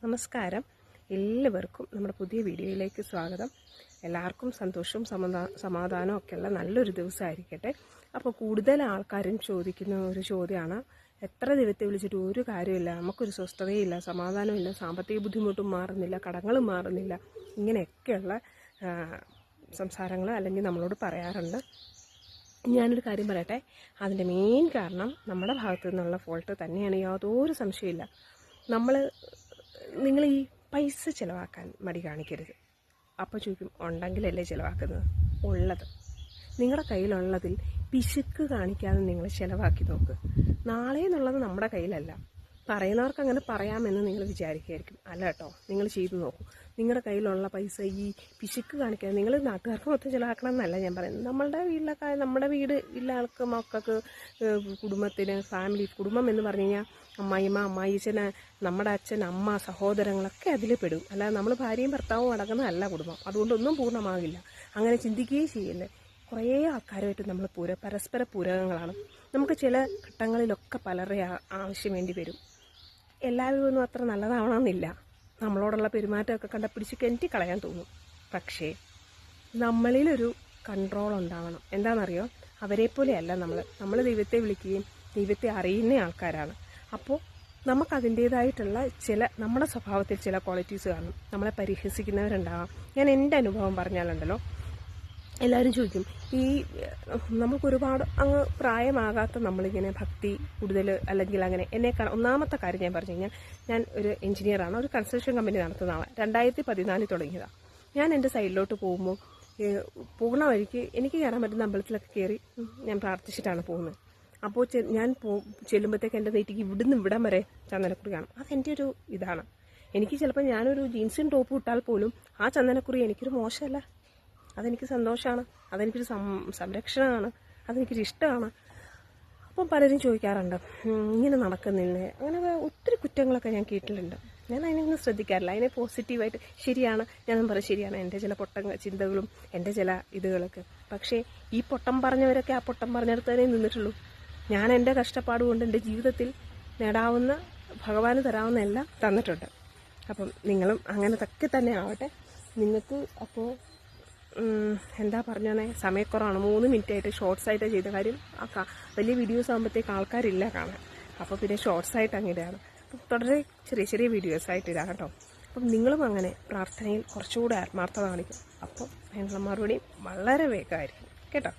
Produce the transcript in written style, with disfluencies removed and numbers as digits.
നമസ്കാരം. എല്ലാവർക്കും നമ്മുടെ പുതിയ വീഡിയോയിലേക്ക് സ്വാഗതം. എല്ലാവർക്കും സന്തോഷവും സമാധാനവും ഒക്കെയുള്ള നല്ലൊരു ദിവസമായിരിക്കട്ടെ. അപ്പോൾ കൂടുതൽ ആൾക്കാരും ചോദിക്കുന്ന ഒരു ചോദ്യമാണ്, എത്ര ദൈവത്തെ വിളിച്ചിട്ട് ഒരു കാര്യമില്ല, നമുക്കൊരു സ്വസ്ഥതയില്ല, സമാധാനമില്ല, സാമ്പത്തിക ബുദ്ധിമുട്ടും മാറുന്നില്ല, കടങ്ങളും മാറുന്നില്ല, ഇങ്ങനെയൊക്കെയുള്ള സംസാരങ്ങൾ അല്ലെങ്കിൽ നമ്മളോട് പറയാറുണ്ട്. ഞാനൊരു കാര്യം പറയട്ടെ, അതിൻ്റെ മെയിൻ കാരണം നമ്മുടെ ഭാഗത്തു നിന്നുള്ള ഫോൾട്ട് തന്നെയാണ്, യാതൊരു സംശയമില്ല. നിങ്ങൾ ഈ പൈസ ചിലവാക്കാൻ മടി കാണിക്കരുത്. അപ്പോൾ ചോദിക്കും, ഉണ്ടെങ്കിലല്ലേ ചിലവാക്കുന്നത്? ഉള്ളത് നിങ്ങളുടെ കയ്യിലുള്ളതിൽ പിശുക്ക് കാണിക്കാതെ നിങ്ങൾ ചിലവാക്കി നോക്ക്. നാളെ എന്നുള്ളത് നമ്മുടെ കയ്യിലല്ല. പറയുന്നവർക്ക് അങ്ങനെ പറയാമെന്ന് നിങ്ങൾ വിചാരിക്കുമായിരിക്കും. അല്ല കേട്ടോ, നിങ്ങൾ ചെയ്തു നോക്കൂ. നിങ്ങളുടെ കയ്യിലുള്ള പൈസ ഈ പിശുക്ക് കാണിക്കാതെ, നിങ്ങൾ നാട്ടുകാർക്ക് മൊത്തം ചിലവാക്കണം എന്നല്ല ഞാൻ പറയുന്നത്. നമ്മളുടെ വീട്ടിലൊക്കെ, നമ്മുടെ വീട് ഇല്ല ആൾക്ക്, മക്കൾക്ക്, കുടുംബത്തിന്, ഫാമിലി, കുടുംബം എന്ന് പറഞ്ഞു കഴിഞ്ഞാൽ അമ്മായിമ്മ, അമ്മായിച്ചന്, നമ്മുടെ അച്ഛൻ, അമ്മ, സഹോദരങ്ങളൊക്കെ അതിൽ പെടും. അല്ലാതെ നമ്മൾ ഭാര്യയും ഭർത്താവും അടങ്ങുന്നതല്ല കുടുംബം. അതുകൊണ്ടൊന്നും പൂർണ്ണമാകില്ല. അങ്ങനെ ചിന്തിക്കുകയും ചെയ്യല്ലേ. കുറേ ആൾക്കാരുമായിട്ട് നമ്മൾ പരസ്പര പൂരകങ്ങളാണ്. നമുക്ക് ചില ഘട്ടങ്ങളിലൊക്കെ പലരുടെ ആവശ്യം വേണ്ടി വരും. എല്ലാവരും ഒന്നും അത്ര നല്ലതാവണമെന്നില്ല. നമ്മളോടുള്ള പെരുമാറ്റമൊക്കെ കണ്ട പിടിച്ച് കെറ്റി കളയാൻ തോന്നും. പക്ഷേ നമ്മളിലൊരു കൺട്രോൾ ഉണ്ടാവണം. എന്താണെന്നറിയോ, അവരെപ്പോലെയല്ല നമ്മൾ ദൈവത്തെ വിളിക്കുകയും ദൈവത്തെ അറിയുന്ന ആൾക്കാരാണ്. അപ്പോൾ നമുക്കതിൻ്റേതായിട്ടുള്ള നമ്മുടെ സ്വഭാവത്തിൽ ചില ക്വാളിറ്റീസ് കാണും. നമ്മളെ പരിഹസിക്കുന്നവരുണ്ടാവാം. ഞാൻ എൻ്റെ അനുഭവം പറഞ്ഞാലുണ്ടല്ലോ, എല്ലാവരും ചോദിക്കും, ഈ നമുക്കൊരുപാട് അങ്ങ് പ്രായമാകാത്ത നമ്മളിങ്ങനെ ഭക്തി കൂടുതൽ അല്ലെങ്കിൽ അങ്ങനെ എന്നെക്കാൾ ഒന്നാമത്തെ കാര്യം ഞാൻ പറഞ്ഞു കഴിഞ്ഞാൽ, ഞാൻ ഒരു എഞ്ചിനീയറാണ്, ഒരു കൺസ്ട്രക്ഷൻ കമ്പനി നടത്തുന്ന ആളാണ്. 2014 തുടങ്ങിയതാണ്. ഞാൻ എൻ്റെ സൈഡിലോട്ട് പോകുമ്പോൾ പോകുന്ന വഴിക്ക് എനിക്ക് കയറാൻ പറ്റുന്ന അമ്പലത്തിലൊക്കെ കയറി ഞാൻ പ്രാർത്ഥിച്ചിട്ടാണ് പോകുന്നത്. അപ്പോൾ ഞാൻ ചെല്ലുമ്പോഴത്തേക്ക് എൻ്റെ നെറ്റിക്ക് ഇവിടുന്ന് ഇവിടം വരെ ചന്ദനക്കുറി കാണും. അതെൻ്റെ ഒരു ഇതാണ്. എനിക്ക് ചിലപ്പോൾ ഞാനൊരു ജീൻസും ടോപ്പും ഇട്ടാൽ പോലും ആ ചന്ദനക്കുറി എനിക്കൊരു മോശമല്ല, അതെനിക്ക് സന്തോഷമാണ്, അതെനിക്കൊരു സംരക്ഷണമാണ്, അതെനിക്കൊരു ഇഷ്ടമാണ്. അപ്പം പലരും ചോദിക്കാറുണ്ട്, ഇങ്ങനെ നടക്കുന്നില്ലേ? അങ്ങനെ ഒത്തിരി കുറ്റങ്ങളൊക്കെ ഞാൻ കേട്ടിട്ടുണ്ട്. ഞാൻ അതിനൊന്നും ശ്രദ്ധിക്കാറില്ല. അതിനെ പോസിറ്റീവായിട്ട് ശരിയാണ്, ഞാൻ പറയും ശരിയാണ്, എൻ്റെ ചില ചിന്തകളും എൻ്റെ ചില ഇതുകളൊക്കെ. പക്ഷേ ഈ പൊട്ടം പറഞ്ഞവരൊക്കെ ആ പൊട്ടം പറഞ്ഞിടത്ത് തന്നെ നിന്നിട്ടുള്ളൂ. ഞാൻ എൻ്റെ കഷ്ടപ്പാട് കൊണ്ട് എൻ്റെ ജീവിതത്തിൽ നേടാവുന്ന, ഭഗവാന് തരാവുന്ന എല്ലാം തന്നിട്ടുണ്ട്. അപ്പം നിങ്ങളും അങ്ങനത്തൊക്കെ തന്നെ ആവട്ടെ. നിങ്ങൾക്ക് അപ്പോൾ എന്താ പറഞ്ഞേ, സമയക്കുറവാണ്. 3 മിനിറ്റായിട്ട് ഷോർട്സ് ആയിട്ട് ചെയ്ത കാര്യം. വലിയ വീഡിയോസ് ആകുമ്പോഴത്തേക്ക് ആൾക്കാരില്ല കാണാൻ. അപ്പോൾ പിന്നെ ഷോർട്സ് ആയിട്ട് അങ്ങനെയാണ്. അപ്പം തുടരെ ചെറിയ ചെറിയ വീഡിയോസ് ആയിട്ട് ഇടാം കേട്ടോ. അപ്പം നിങ്ങളും അങ്ങനെ പ്രാർത്ഥനയിൽ കുറച്ചുകൂടെ ആത്മാർത്ഥത കാണിക്കും. അപ്പോൾ അതിനുള്ള മറുപടി വളരെ വേഗമായിരിക്കും കേട്ടോ.